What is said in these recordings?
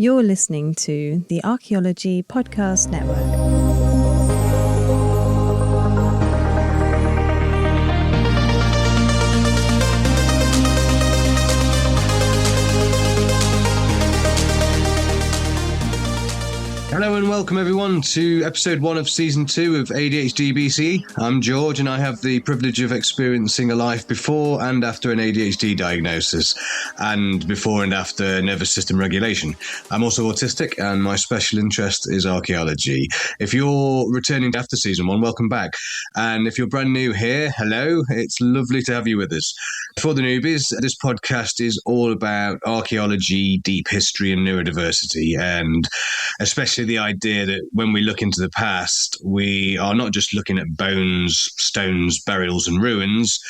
You're listening to the Archaeology Podcast Network. Hello and welcome everyone to episode 1 of season 2 of ADHD BCE. I'm George and I have the privilege of experiencing a life before and after an ADHD diagnosis and before and after nervous system regulation. I'm also autistic and my special interest is archaeology. If you're returning after season 1, welcome back. And if you're brand new here, hello, it's lovely to have you with us. For the newbies, this podcast is all about archaeology, deep history and neurodiversity, and especially the idea that when we look into the past, we are not just looking at bones, stones, burials and ruins,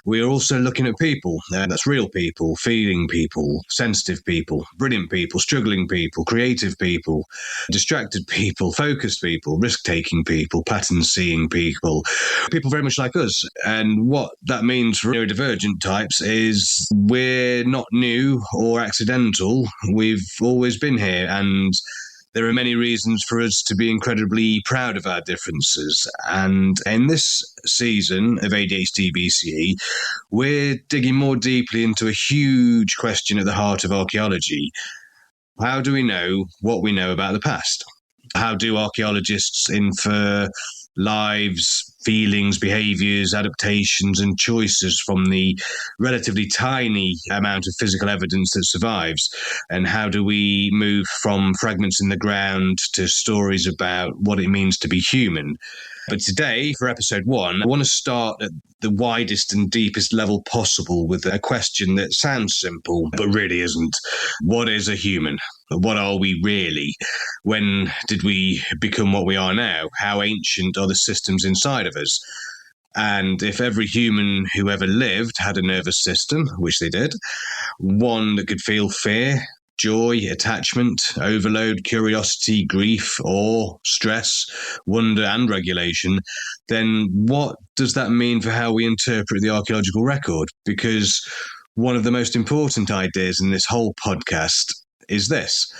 we are also looking at people. That's real people, feeling people, sensitive people, brilliant people, struggling people, creative people, distracted people, focused people, risk-taking people, pattern-seeing people, people very much like us. And what that means for neurodivergent types is we're not new or accidental. We've always been here, and there are many reasons for us to be incredibly proud of our differences. And in this season of ADHD BCE, we're digging more deeply into a huge question at the heart of archaeology. How do we know what we know about the past? How do archaeologists infer lives, feelings, behaviours, adaptations and choices from the relatively tiny amount of physical evidence that survives? And how do we move from fragments in the ground to stories about what it means to be human? But today, for episode 1, I want to start at the widest and deepest level possible with a question that sounds simple, but really isn't. What is a human? What are we really? When did we become what we are now? How ancient are the systems inside of us? And if every human who ever lived had a nervous system, which they did, one that could feel fear, joy, attachment, overload, curiosity, grief, awe, stress, wonder and regulation, then what does that mean for how we interpret the archaeological record? Because one of the most important ideas in this whole podcast is this.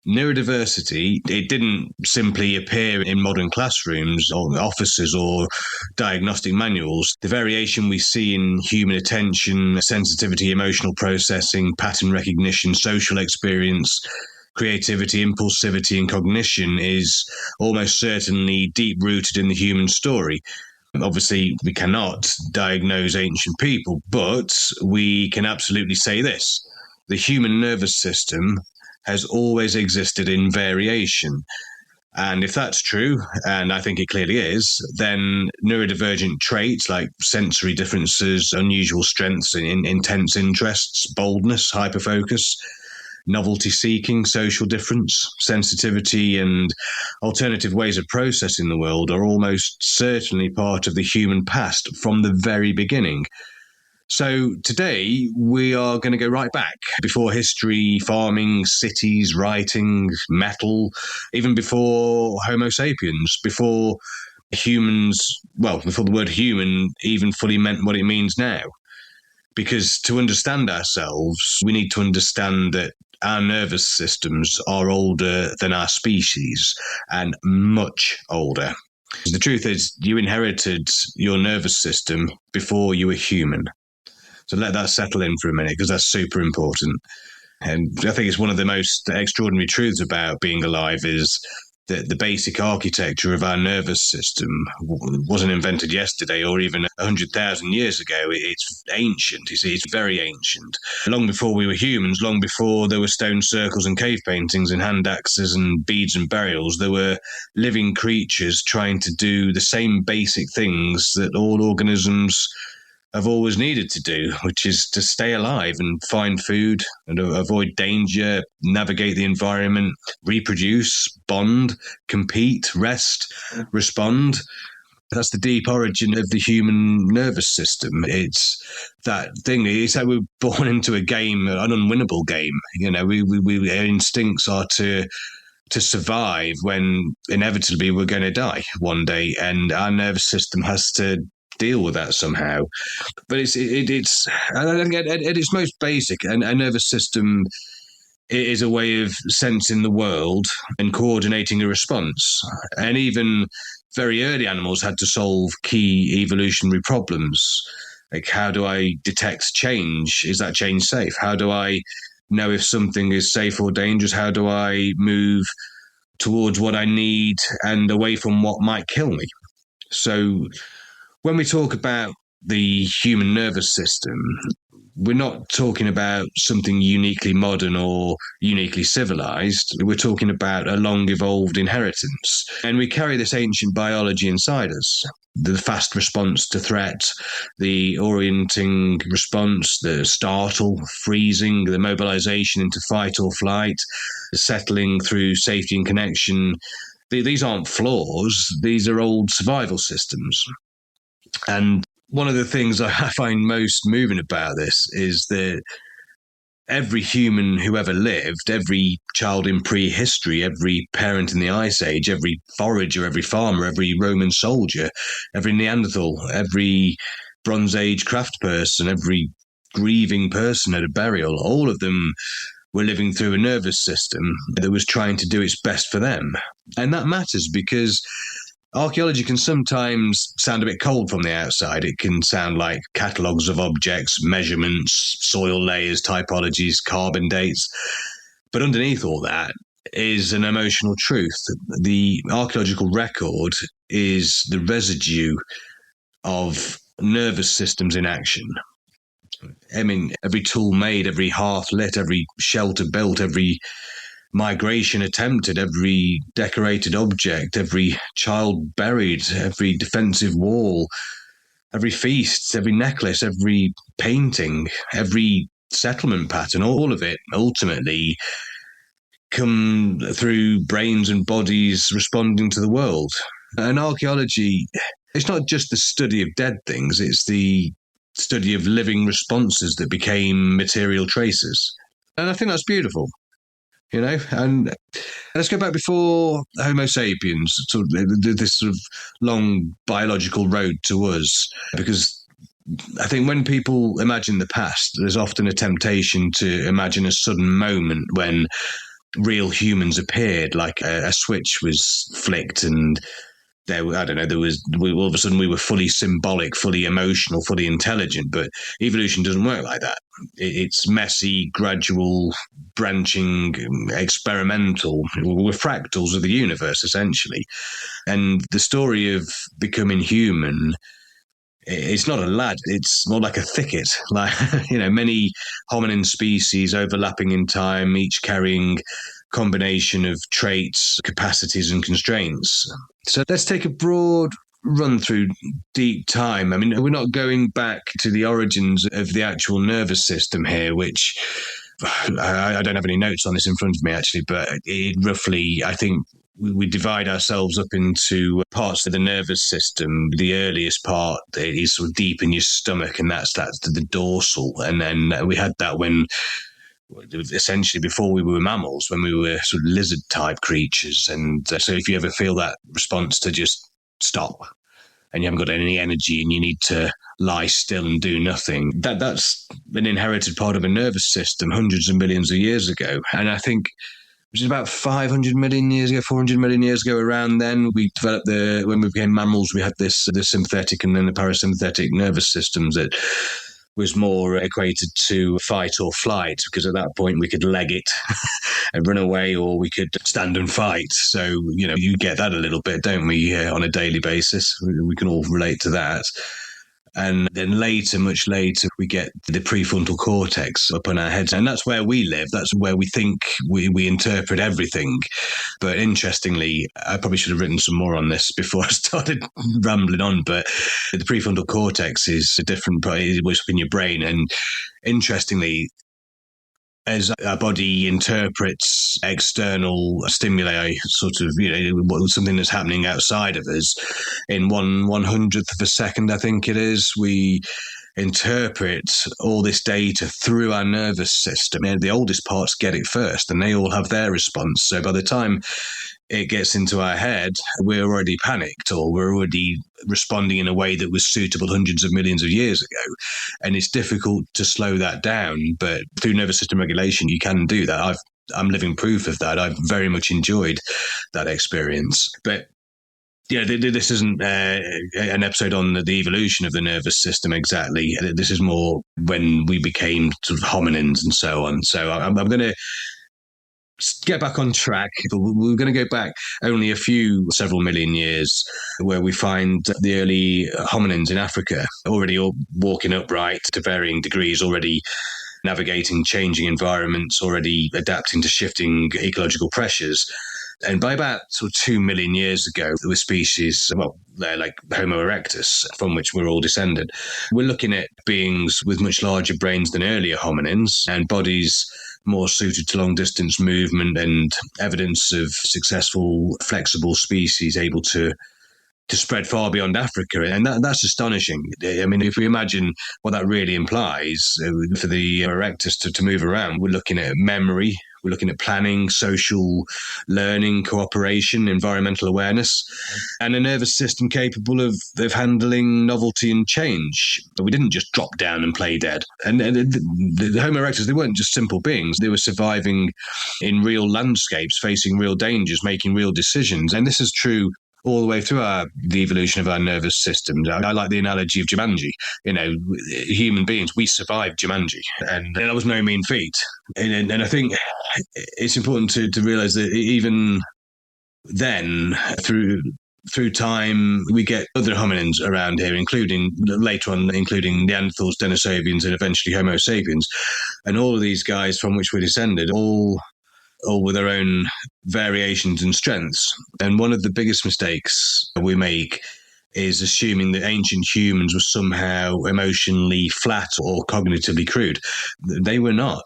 Neurodiversity, it didn't simply appear in modern classrooms or offices or diagnostic manuals. The variation we see in human attention, sensitivity, emotional processing, pattern recognition, social experience, creativity, impulsivity, and cognition is almost certainly deep-rooted in the human story. Obviously, we cannot diagnose ancient people, but we can absolutely say this. The human nervous system has always existed in variation. And if that's true, and I think it clearly is, then neurodivergent traits like sensory differences, unusual strengths, intense interests, boldness, hyperfocus, novelty seeking, social difference, sensitivity, and alternative ways of processing the world are almost certainly part of the human past from the very beginning. So today we are going to go right back before history, farming, cities, writing, metal, even before Homo sapiens, before humans, before the word human even fully meant what it means now. Because to understand ourselves, we need to understand that our nervous systems are older than our species and much older. The truth is, you inherited your nervous system before you were human. So let that settle in for a minute, because that's super important. And I think it's one of the most extraordinary truths about being alive is that the basic architecture of our nervous system wasn't invented yesterday or even 100,000 years ago. It's ancient. You see, it's very ancient. Long before we were humans, long before there were stone circles and cave paintings and hand axes and beads and burials, there were living creatures trying to do the same basic things that all organisms have always needed to do, which is to stay alive and find food and avoid danger, navigate the environment, reproduce, bond, compete, rest, respond. That's the deep origin of the human nervous system. It's that thing. It's like we're born into a game, an unwinnable game. You know, our instincts are to survive when inevitably we're going to die one day, and our nervous system has to deal with that somehow. But it's at its most basic, a nervous system It is a way of sensing the world and coordinating a response. And even very early animals had to solve key evolutionary problems. Like, how do I detect change? Is that change safe? How do I know if something is safe or dangerous? How do I move towards what I need and away from what might kill me? So when we talk about the human nervous system, we're not talking about something uniquely modern or uniquely civilized. We're talking about a long evolved inheritance. And we carry this ancient biology inside us. The fast response to threat, the orienting response, the startle, freezing, the mobilization into fight or flight, the settling through safety and connection. These aren't flaws, these are old survival systems. And one of the things I find most moving about this is that every human who ever lived, every child in prehistory, every parent in the Ice Age, every forager, every farmer, every Roman soldier, every Neanderthal, every Bronze Age craft person, every grieving person at a burial, all of them were living through a nervous system that was trying to do its best for them. And that matters because archaeology can sometimes sound a bit cold from the outside. It can sound like catalogues of objects, measurements, soil layers, typologies, carbon dates. But underneath all that is an emotional truth. The archaeological record is the residue of nervous systems in action. I mean, every tool made, every hearth lit, every shelter built, every migration attempted, every decorated object, every child buried, every defensive wall, every feast, every necklace, every painting, every settlement pattern, all of it ultimately come through brains and bodies responding to the world. And archaeology, it's not just the study of dead things, it's the study of living responses that became material traces. And I think that's beautiful. And let's go back before Homo sapiens, sort of this sort of long biological road to us, because I think when people imagine the past, there's often a temptation to imagine a sudden moment when real humans appeared, like a switch was flicked and all of a sudden we were fully symbolic, fully emotional, fully intelligent. But evolution doesn't work like that. It's messy, gradual, branching, experimental. We're fractals of the universe, essentially. And the story of becoming human, it's not a ladder, it's more like a thicket. Like, many hominin species overlapping in time, each carrying combination of traits, capacities, and constraints. So let's take a broad run through deep time. I mean, we're not going back to the origins of the actual nervous system here, which I don't have any notes on this in front of me, actually, but roughly, I think we divide ourselves up into parts of the nervous system. The earliest part is sort of deep in your stomach, and that's the dorsal. And then we had that when essentially before we were mammals, when we were sort of lizard type creatures. And so if you ever feel that response to just stop and you haven't got any energy and you need to lie still and do nothing, that's an inherited part of a nervous system hundreds of millions of years ago. And I think which is about 500 million years ago, 400 million years ago, around then, we developed when we became mammals, we had the sympathetic and then the parasympathetic nervous systems that was more equated to fight or flight, because at that point we could leg it and run away, or we could stand and fight. So, you get that a little bit, don't we, on a daily basis? We can all relate to that. And then later, much later, we get the prefrontal cortex up on our heads. And that's where we live. That's where we think we interpret everything. But interestingly, I probably should have written some more on this before I started rambling on. But the prefrontal cortex is a different part. It was up in your brain. And interestingly, as our body interprets external stimuli, sort of, something that's happening outside of us, in 1/100th of a second, I think it is, we interpret all this data through our nervous system. And the oldest parts get it first, and they all have their response. So by the time it gets into our head, we're already panicked, or we're already responding in a way that was suitable hundreds of millions of years ago. And it's difficult to slow that down, but through nervous system regulation, you can do that. I've I'm living proof of that. I've very much enjoyed that experience. But this isn't an episode on the evolution of the nervous system exactly. This is more when we became sort of hominins and so on. So I'm going to get back on track. We're going to go back only several million years, where we find the early hominins in Africa already all walking upright to varying degrees, already navigating changing environments, already adapting to shifting ecological pressures. And by about 2 million years ago, there were species, they're like Homo erectus, from which we're all descended. We're looking at beings with much larger brains than earlier hominins and bodies more suited to long-distance movement, and evidence of successful, flexible species able to spread far beyond Africa. And that's astonishing. I mean, if we imagine what that really implies for the erectus to move around, we're looking at memory, we're looking at planning, social learning, cooperation, environmental awareness, and a nervous system capable of handling novelty and change. But we didn't just drop down and play dead. And the Homo erectus, they weren't just simple beings. They were surviving in real landscapes, facing real dangers, making real decisions. And this is true all the way through the evolution of our nervous system. I like the analogy of Jumanji. Human beings, we survived Jumanji, and that was no mean feat. And I think it's important to realize that even then, through time, we get other hominins around here, including Neanderthals, Denisovians, and eventually Homo sapiens. And all of these guys from which we're descended, all with their own variations and strengths. And one of the biggest mistakes we make is assuming that ancient humans were somehow emotionally flat or cognitively crude. They were not.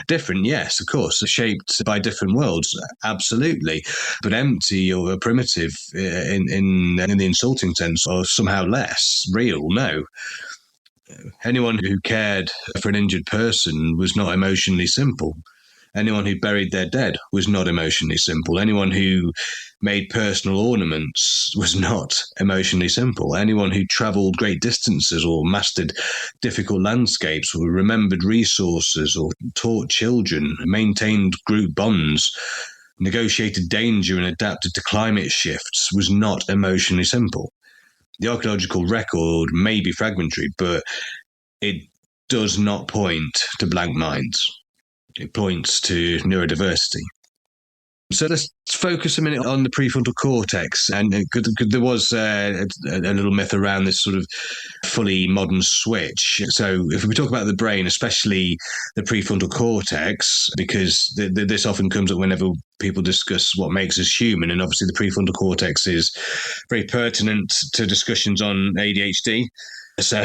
Different, yes, of course, shaped by different worlds, absolutely, but empty or primitive in the insulting sense, or somehow less real, no. Anyone who cared for an injured person was not emotionally simple. Anyone who buried their dead was not emotionally simple. Anyone who made personal ornaments was not emotionally simple. Anyone who travelled great distances or mastered difficult landscapes or remembered resources or taught children, maintained group bonds, negotiated danger and adapted to climate shifts was not emotionally simple. The archaeological record may be fragmentary, but it does not point to blank minds. It points to neurodiversity. So let's focus a minute on the prefrontal cortex. And there was a little myth around this sort of fully modern switch. So if we talk about the brain, especially the prefrontal cortex, because this often comes up whenever people discuss what makes us human. And obviously the prefrontal cortex is very pertinent to discussions on ADHD. So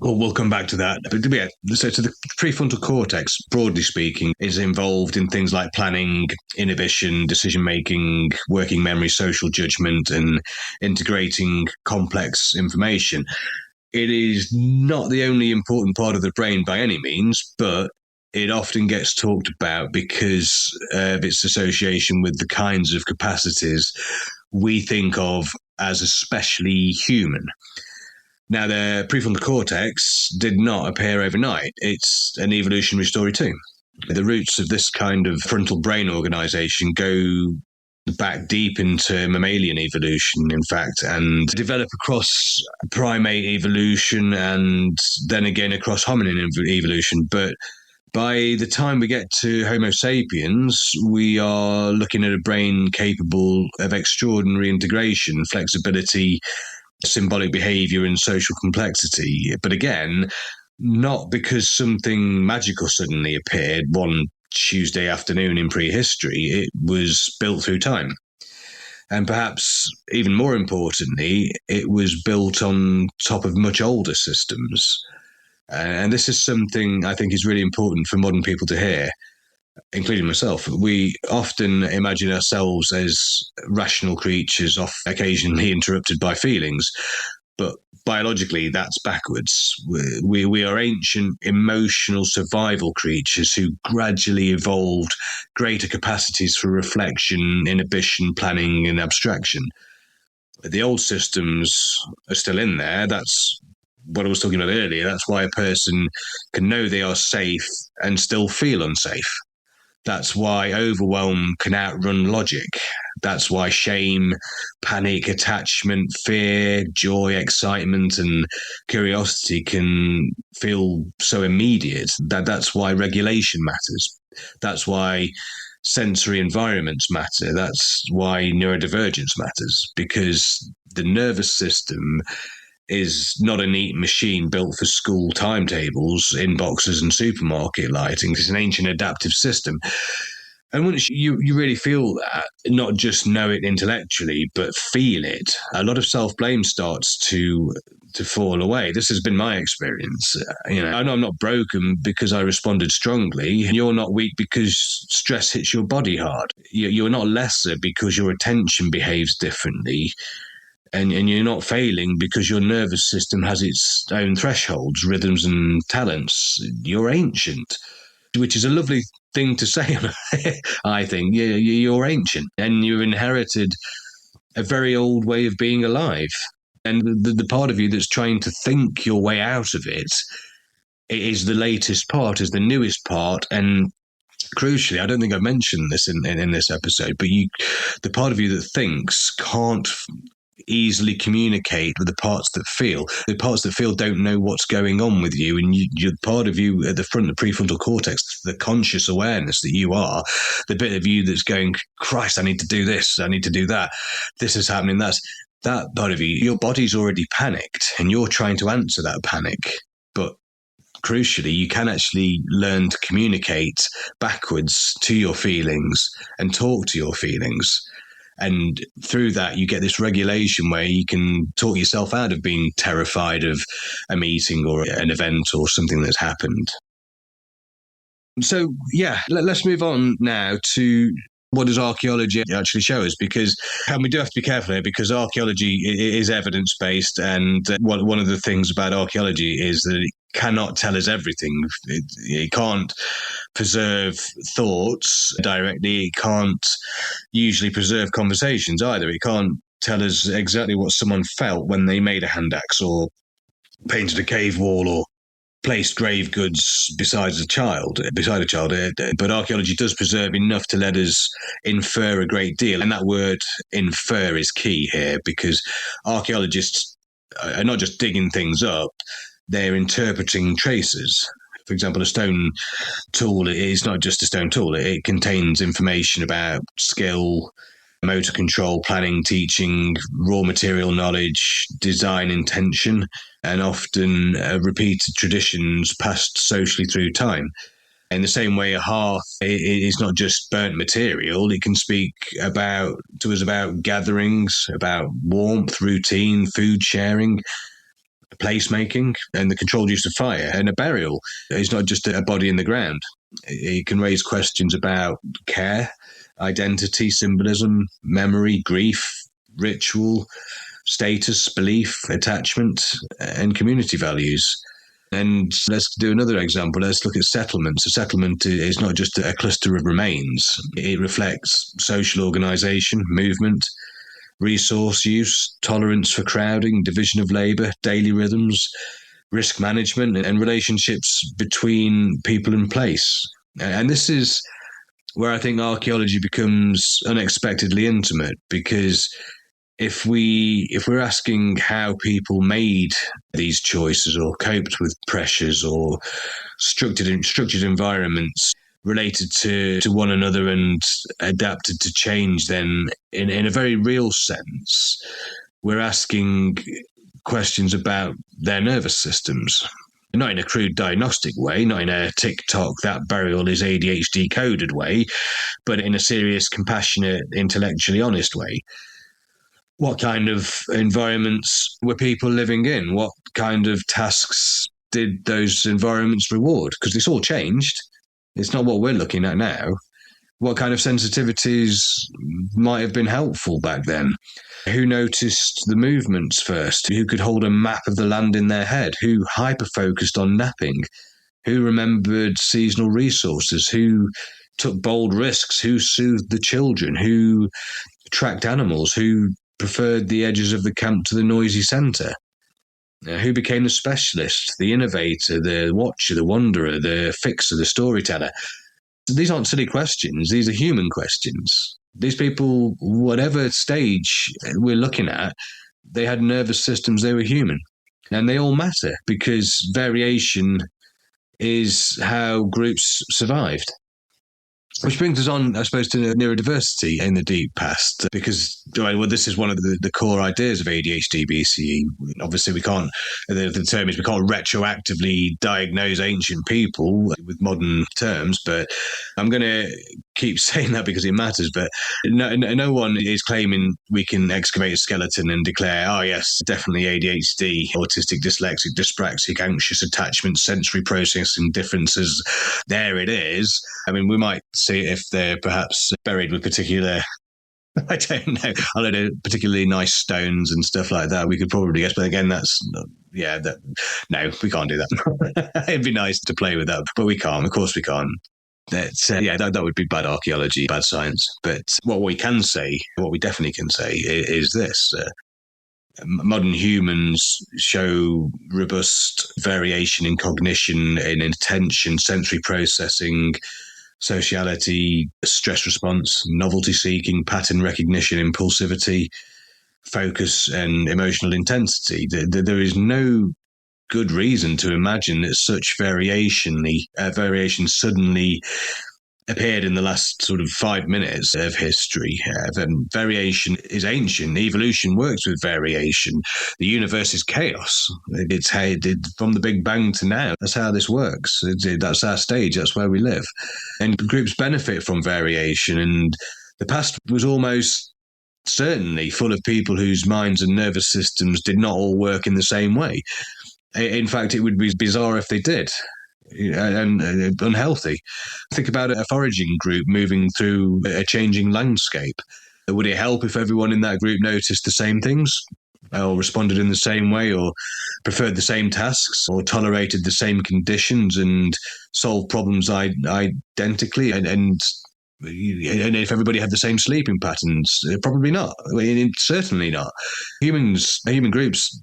we'll come back to that. But yeah, so the prefrontal cortex, broadly speaking, is involved in things like planning, inhibition, decision-making, working memory, social judgment, and integrating complex information. It is not the only important part of the brain by any means, but it often gets talked about because of its association with the kinds of capacities we think of as especially human. Now, the prefrontal cortex did not appear overnight. It's an evolutionary story too. The roots of this kind of frontal brain organization go back deep into mammalian evolution, in fact, and develop across primate evolution and then again across hominin evolution. But by the time we get to Homo sapiens, we are looking at a brain capable of extraordinary integration, flexibility, symbolic behavior and social complexity. But again, not because something magical suddenly appeared one Tuesday afternoon in prehistory. It was built through time. And perhaps even more importantly, it was built on top of much older systems. And this is something I think is really important for modern people to hear, including myself. We often imagine ourselves as rational creatures, occasionally interrupted by feelings. But biologically, that's backwards. We are ancient emotional survival creatures who gradually evolved greater capacities for reflection, inhibition, planning, and abstraction. The old systems are still in there. That's what I was talking about earlier. That's why a person can know they are safe and still feel unsafe. That's why overwhelm can outrun logic. That's why shame, panic, attachment, fear, joy, excitement, and curiosity can feel so immediate. That's why regulation matters. That's why sensory environments matter. That's why neurodivergence matters, because the nervous system is not a neat machine built for school timetables, inboxes, and supermarket lighting. It's an ancient adaptive system. And once you really feel that, not just know it intellectually, but feel it, a lot of self-blame starts to fall away. This has been my experience. I know I'm not broken because I responded strongly. You're not weak because stress hits your body hard. You're not lesser because your attention behaves differently. And you're not failing because your nervous system has its own thresholds, rhythms, and talents. You're ancient, which is a lovely thing to say, I think. You're ancient, and you inherited a very old way of being alive. And the part of you that's trying to think your way out of it is the latest part, is the newest part. And crucially, I don't think I mentioned this in this episode, but the part of you that thinks can't easily communicate with the parts that feel. The parts that feel don't know what's going on with you, and you're part of you at the front, the prefrontal cortex, the conscious awareness that you are, the bit of you that's going, Christ, I need to do this, I need to do that, this is happening, that part of you, your body's already panicked, and you're trying to answer that panic. But crucially, you can actually learn to communicate backwards to your feelings and talk to your feelings. And through that, you get this regulation where you can talk yourself out of being terrified of a meeting or an event or something that's happened. So, let's move on now to what does archaeology actually show us? And we do have to be careful here, because archaeology is evidence-based, and one of the things about archaeology is that it cannot tell us everything. It can't preserve thoughts directly. It can't usually preserve conversations either. It can't tell us exactly what someone felt when they made a hand axe or painted a cave wall or placed grave goods beside a child. But archaeology does preserve enough to let us infer a great deal. And that word infer is key here, because archaeologists are not just digging things up, they're interpreting traces. For example, a stone tool is not just a stone tool. It contains information about skill, motor control, planning, teaching, raw material knowledge, design intention, and often repeated traditions passed socially through time. In the same way, a hearth is not just burnt material. It can speak to us about gatherings, about warmth, routine, food sharing, placemaking, and the controlled use of fire. And a burial is not just a body in the ground. It can raise questions about care, identity, symbolism, memory, grief, ritual, status, belief, attachment, and community values. And let's do another example. Let's look at settlements. A settlement is not just a cluster of remains. It reflects social organisation, movement, resource use, tolerance for crowding, division of labour, daily rhythms, risk management, and relationships between people and place. And this is where I think archaeology becomes unexpectedly intimate, because if we're asking how people made these choices or coped with pressures or structured environments related to one another and adapted to change, then in a very real sense, we're asking questions about their nervous systems. Not in a crude diagnostic way, not in a TikTok, that burial is ADHD coded way, but in a serious, compassionate, intellectually honest way. What kind of environments were people living in? What kind of tasks did those environments reward? Because it's all changed. It's not what we're looking at now. What kind of sensitivities might have been helpful back then? Who noticed the movements first? Who could hold a map of the land in their head? Who hyper-focused on napping? Who remembered seasonal resources? Who took bold risks? Who soothed the children? Who tracked animals? Who preferred the edges of the camp to the noisy centre? Who became the specialist, the innovator, the watcher, the wanderer, the fixer, the storyteller? These aren't silly questions. These are human questions. These people, whatever stage we're looking at, they had nervous systems, they were human. And they all matter because variation is how groups survived. Which brings us on, I suppose, to neurodiversity in the deep past, because this is one of the core ideas of ADHD BCE. Obviously, the term is we can't retroactively diagnose ancient people with modern terms, but I'm going to keep saying that because it matters. But no one is claiming we can excavate a skeleton and declare, oh yes, definitely ADHD, autistic, dyslexic, dyspraxic, anxious attachment, sensory processing differences. There it is. I mean, we might see if they're perhaps buried with particular, I don't know, particularly nice stones and stuff like that. We could probably guess, but again, no, we can't do that. It'd be nice to play with that, but we can't. Of course we can't. That would be bad archaeology, bad science. But what we definitely can say is this. Modern humans show robust variation in cognition, in attention, sensory processing, sociality, stress response, novelty seeking, pattern recognition, impulsivity, focus, and emotional intensity. There is no good reason to imagine that such variation suddenly appeared in the last sort of 5 minutes of history. Variation is ancient. Evolution works with variation. The universe is chaos. It's how it did from the Big Bang to now. That's how this works. That's our stage. That's where we live. And groups benefit from variation. And the past was almost certainly full of people whose minds and nervous systems did not all work in the same way. In fact, it would be bizarre if they did. And unhealthy. Think about a foraging group moving through a changing landscape. Would it help if everyone in that group noticed the same things, or responded in the same way, or preferred the same tasks, or tolerated the same conditions and solved problems identically? And if everybody had the same sleeping patterns, probably not. Certainly not. Human groups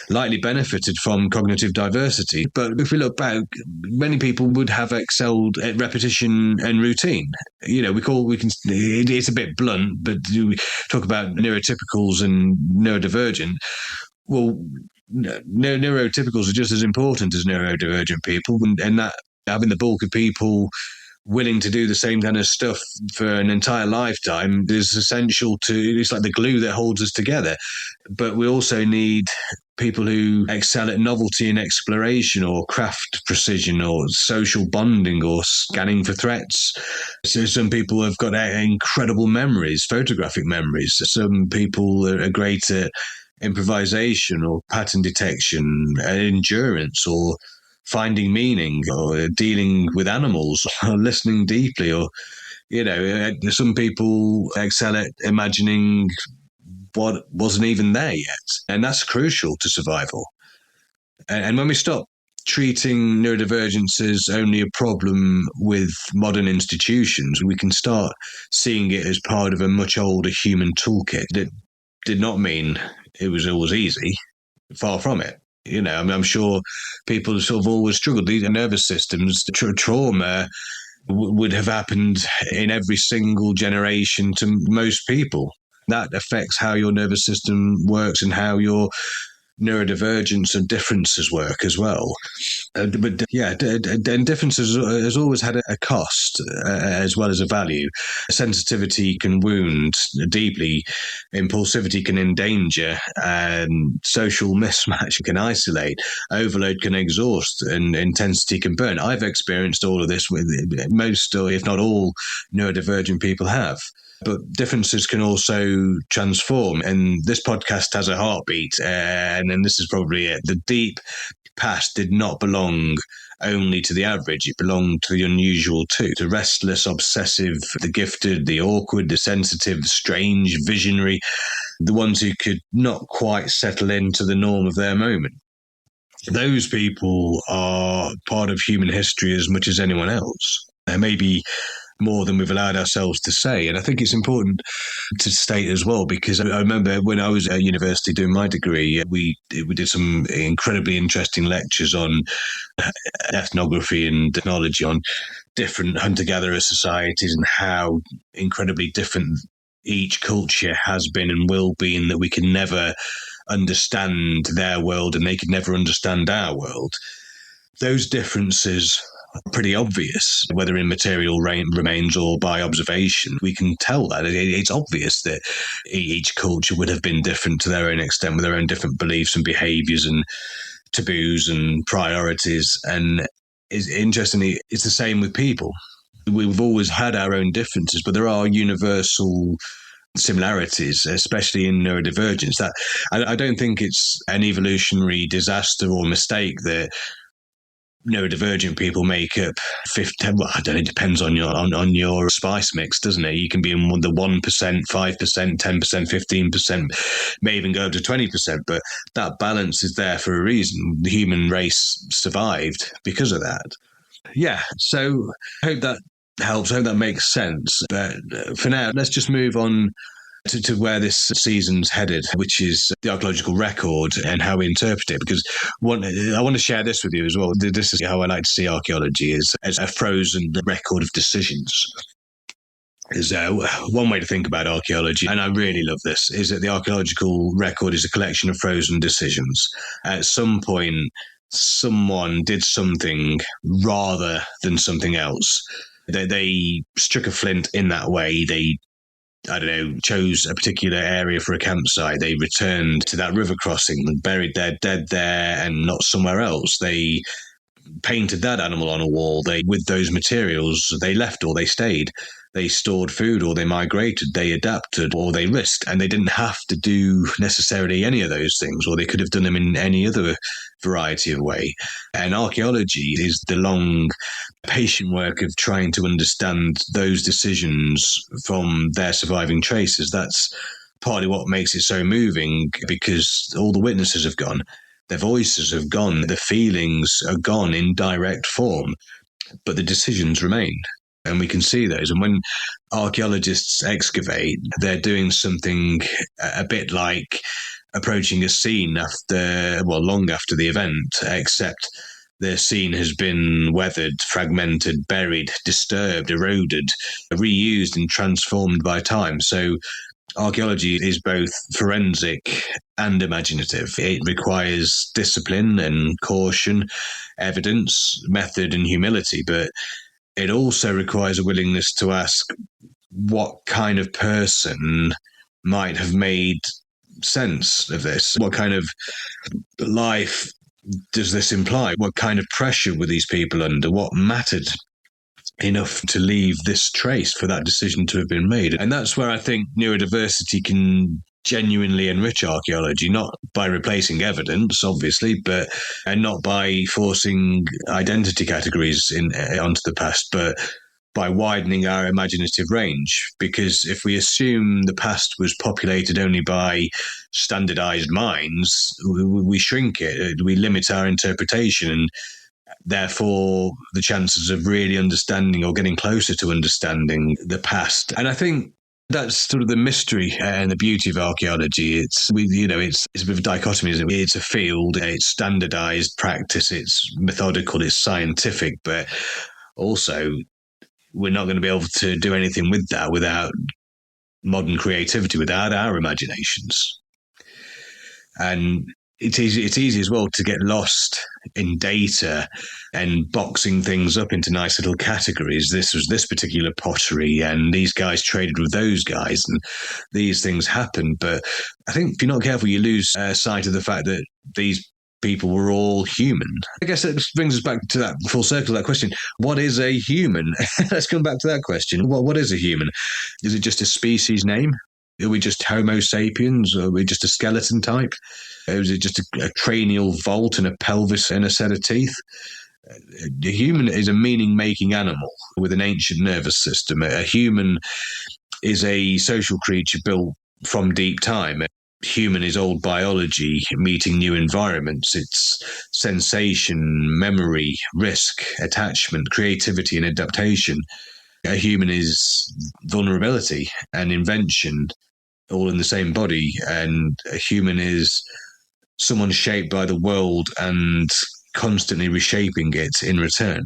likely benefited from cognitive diversity, but if we look back, many people would have excelled at repetition and routine. It's a bit blunt, but we talk about neurotypicals and neurodivergent. Well, neurotypicals are just as important as neurodivergent people, and that having the bulk of people willing to do the same kind of stuff for an entire lifetime is essential it's like the glue that holds us together. But we also need people who excel at novelty and exploration, or craft precision, or social bonding, or scanning for threats. So some people have got incredible memories, photographic memories. Some people are great at improvisation, or pattern detection, endurance, or finding meaning, or dealing with animals, or listening deeply, or some people excel at imagining what wasn't even there yet, and that's crucial to survival. And when we stop treating neurodivergence as only a problem with modern institutions, we can start seeing it as part of a much older human toolkit. That did not mean it was always easy. Far from it. I'm sure people sort of always struggled. These nervous systems, trauma would have happened in every single generation to most people. That affects how your nervous system works and how your neurodivergence and differences work as well. And differences has always had a cost as well as a value. Sensitivity can wound deeply, impulsivity can endanger, and social mismatch can isolate, overload can exhaust, and intensity can burn. I've experienced all of this with most, or if not all, neurodivergent people have. But differences can also transform. And this podcast has a heartbeat. And then this is probably it. The deep past did not belong only to the average. It belonged to the unusual too. The restless, obsessive, the gifted, the awkward, the sensitive, the strange, visionary, the ones who could not quite settle into the norm of their moment. Those people are part of human history as much as anyone else. Maybe more than we've allowed ourselves to say. And I think it's important to state as well, because I remember when I was at university doing my degree, we did some incredibly interesting lectures on ethnography and ethnology, on different hunter-gatherer societies and how incredibly different each culture has been and will be, and that we can never understand their world and they could never understand our world. Those differences are pretty obvious, whether in material remains or by observation. We can tell that. It's obvious that each culture would have been different to their own extent, with their own different beliefs and behaviours and taboos and priorities. And interestingly, it's the same with people. We've always had our own differences, but there are universal similarities, especially in neurodivergence. That I don't think it's an evolutionary disaster or mistake that neurodivergent people make up 50. Well, I don't know, it depends on your spice mix, doesn't it? You can be in the 1%, 5%, 10%, 15%, may even go up to 20%, but that balance is there for a reason. The human race survived because of that. Yeah, so I hope that helps. I hope that makes sense. But for now, let's just move on to where this season's headed, which is the archaeological record and how we interpret it. Because I want to share this with you as well. This is how I like to see archaeology, as a frozen record of decisions. Is one way to think about archaeology, and I really love this, is that the archaeological record is a collection of frozen decisions. At some point, someone did something rather than something else. They struck a flint in that way. They, I don't know, chose a particular area for a campsite. They returned to that river crossing and buried their dead there and not somewhere else. They painted that animal on a wall. With those materials, they left or they stayed. They stored food or they migrated, they adapted or they risked, and they didn't have to do necessarily any of those things, or they could have done them in any other variety of way. And archaeology is the long, patient work of trying to understand those decisions from their surviving traces. That's partly what makes it so moving, because all the witnesses have gone, their voices have gone, the feelings are gone in direct form, but the decisions remain. And we can see those. And when archaeologists excavate, they're doing something a bit like approaching a scene long after the event, except the scene has been weathered, fragmented, buried, disturbed, eroded, reused and transformed by time. So archaeology is both forensic and imaginative. It requires discipline and caution, evidence, method and humility, but it also requires a willingness to ask what kind of person might have made sense of this? What kind of life does this imply? What kind of pressure were these people under? What mattered enough to leave this trace for that decision to have been made? And that's where I think neurodiversity can genuinely enrich archaeology, not by replacing evidence, obviously, and not by forcing identity categories onto the past, but by widening our imaginative range. Because if we assume the past was populated only by standardized minds, we shrink it, we limit our interpretation, and therefore the chances of really understanding or getting closer to understanding the past. And I think that's sort of the mystery and the beauty of archaeology. It's a bit of a dichotomy, isn't it? It's a field, it's standardized practice, it's methodical, it's scientific, but also we're not going to be able to do anything with that without modern creativity, without our imaginations. And it's easy as well to get lost in data and boxing things up into nice little categories. This was this particular pottery, and these guys traded with those guys, and these things happened. But I think if you're not careful, you lose sight of the fact that these people were all human. I guess that brings us back to that full circle, that question. What is a human? Let's come back to that question. What is a human? Is it just a species name? Are we just Homo sapiens? Or are we just a skeleton type? Or is it just a cranial vault and a pelvis and a set of teeth? A human is a meaning-making animal with an ancient nervous system. A human is a social creature built from deep time. Human is old biology meeting new environments. It's sensation, memory, risk, attachment, creativity, and adaptation. A human is vulnerability and invention, all in the same body. And a human is someone shaped by the world and constantly reshaping it in return.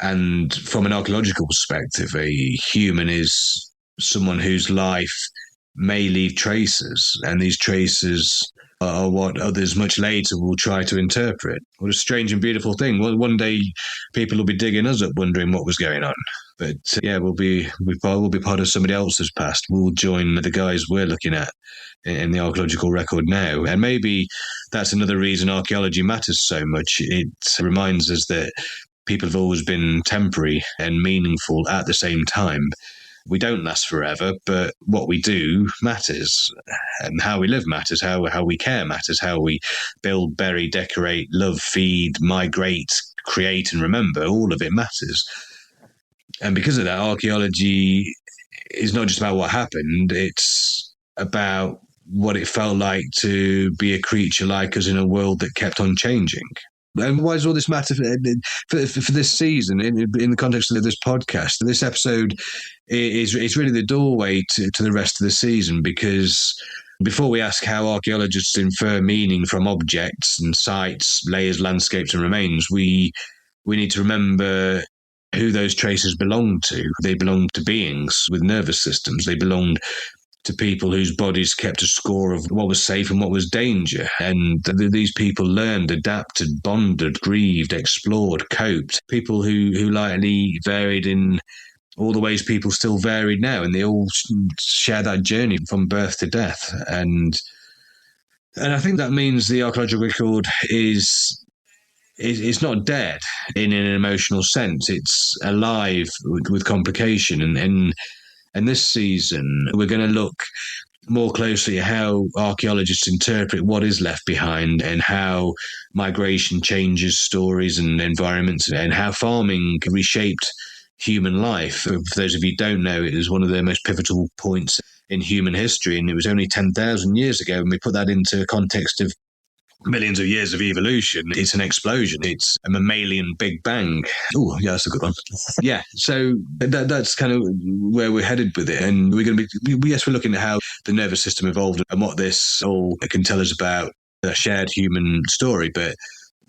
And from an archaeological perspective, a human is someone whose life may leave traces, and these traces are what others much later will try to interpret. What a strange and beautiful thing. Well, one day people will be digging us up wondering what was going on. But we'll be part of somebody else's past. We'll join the guys we're looking at in the archaeological record now. And maybe that's another reason archaeology matters so much. It reminds us that people have always been temporary and meaningful at the same time. We don't last forever, but what we do matters, and how we live matters, how we care matters, how we build, bury, decorate, love, feed, migrate, create, and remember. All of it matters. And because of that, archaeology is not just about what happened, it's about what it felt like to be a creature like us in a world that kept on changing. And why does all this matter for this season in the context of this podcast? This episode is really the doorway to the rest of the season, because before we ask how archaeologists infer meaning from objects and sites, layers, landscapes and remains, we need to remember who those traces belong to. They belong to beings with nervous systems. They belonged to people whose bodies kept a score of what was safe and what was danger. And these people learned, adapted, bonded, grieved, explored, coped. People who likely varied in all the ways people still varied now, and they all share that journey from birth to death. And I think that means the archaeological record is not dead in an emotional sense. It's alive with complication. And this season, we're going to look more closely at how archaeologists interpret what is left behind, and how migration changes stories and environments, and how farming reshaped human life. For those of you who don't know, it is one of the most pivotal points in human history, and it was only 10,000 years ago. And we put that into a context of millions of years of evolution. It's an explosion. It's a mammalian Big Bang. Oh, yeah, that's a good one. Yeah, so that's kind of where we're headed with it. And we're going to we're looking at how the nervous system evolved and what this all can tell us about a shared human story. But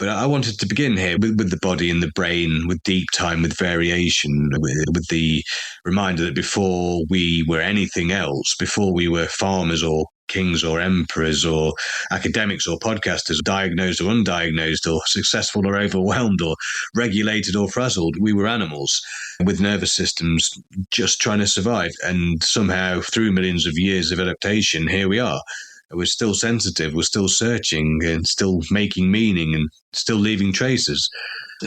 I wanted to begin here with the body and the brain, with deep time, with variation, with the reminder that before we were anything else, before we were farmers or kings or emperors or academics or podcasters, diagnosed or undiagnosed, or successful or overwhelmed, or regulated or frazzled, we were animals with nervous systems just trying to survive. And somehow, through millions of years of adaptation, here we are. We're still sensitive, we're still searching, and still making meaning, and still leaving traces.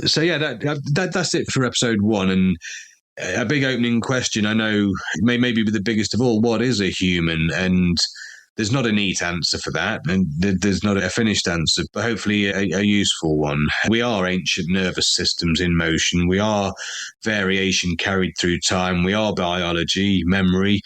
So yeah, that's it for episode 1. And a big opening question, I know, maybe the biggest of all: what is a human? And there's not a neat answer for that, and there's not a finished answer, but hopefully a useful one. We are ancient nervous systems in motion. We are variation carried through time. We are biology, memory,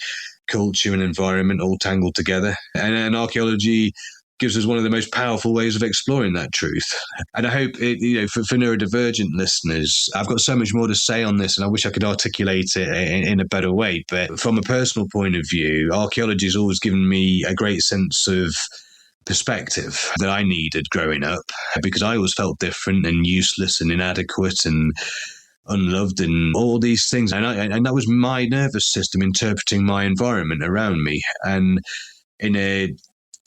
culture and environment all tangled together. And archaeology gives us one of the most powerful ways of exploring that truth. And I hope, for neurodivergent listeners, I've got so much more to say on this, and I wish I could articulate it in a better way. But from a personal point of view, archaeology has always given me a great sense of perspective that I needed growing up, because I always felt different and useless and inadequate and unloved and all these things. And that was my nervous system interpreting my environment around me. And in a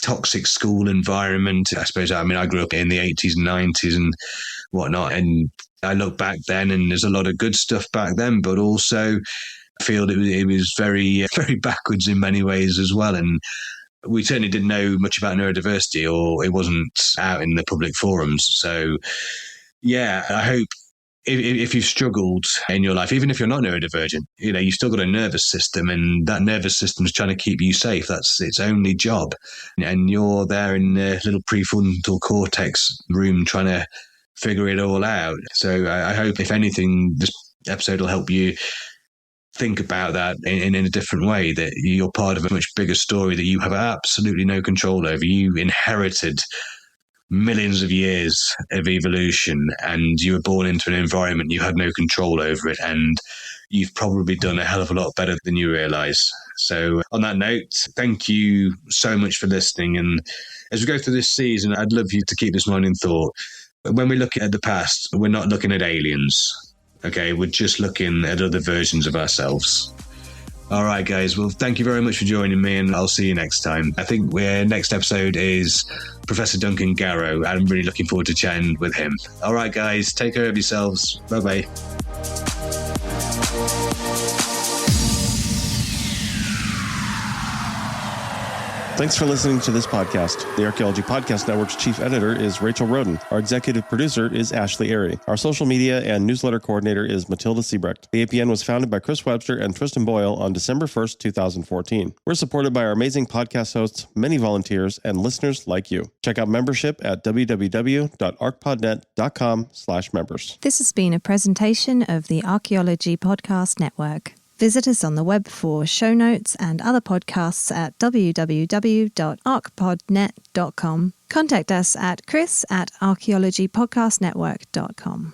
toxic school environment, I suppose, I grew up in the 80s and 90s and whatnot. And I look back then, and there's a lot of good stuff back then, but also I feel it was very, very backwards in many ways as well. And we certainly didn't know much about neurodiversity, or it wasn't out in the public forums. So yeah, I hope if you've struggled in your life, even if you're not neurodivergent, you've still got a nervous system, and that nervous system is trying to keep you safe. That's its only job. And you're there in the little prefrontal cortex room trying to figure it all out. So I hope, if anything, this episode will help you think about that in a different way, that you're part of a much bigger story that you have absolutely no control over. You inherited millions of years of evolution, and you were born into an environment you had no control over it, and you've probably done a hell of a lot better than you realize. So on that note, thank you so much for listening. And as we go through this season, I'd love you to keep this mind in thought. When we look at the past, we're not looking at aliens. Okay, we're just looking at other versions of ourselves. All right, guys. Well, thank you very much for joining me, and I'll see you next time. I think next episode is Professor Duncan Garrow. I'm really looking forward to chatting with him. All right, guys. Take care of yourselves. Bye-bye. Thanks for listening to this podcast. The Archaeology Podcast Network's chief editor is Rachel Roden. Our executive producer is Ashley Airy. Our social media and newsletter coordinator is Matilda Siebrecht. The APN was founded by Chris Webster and Tristan Boyle on December 1st, 2014. We're supported by our amazing podcast hosts, many volunteers, and listeners like you. Check out membership at www.archpodnet.com/members. This has been a presentation of the Archaeology Podcast Network. Visit us on the web for show notes and other podcasts at www.archpodnet.com. Contact us at chris@archaeologypodcastnetwork.com.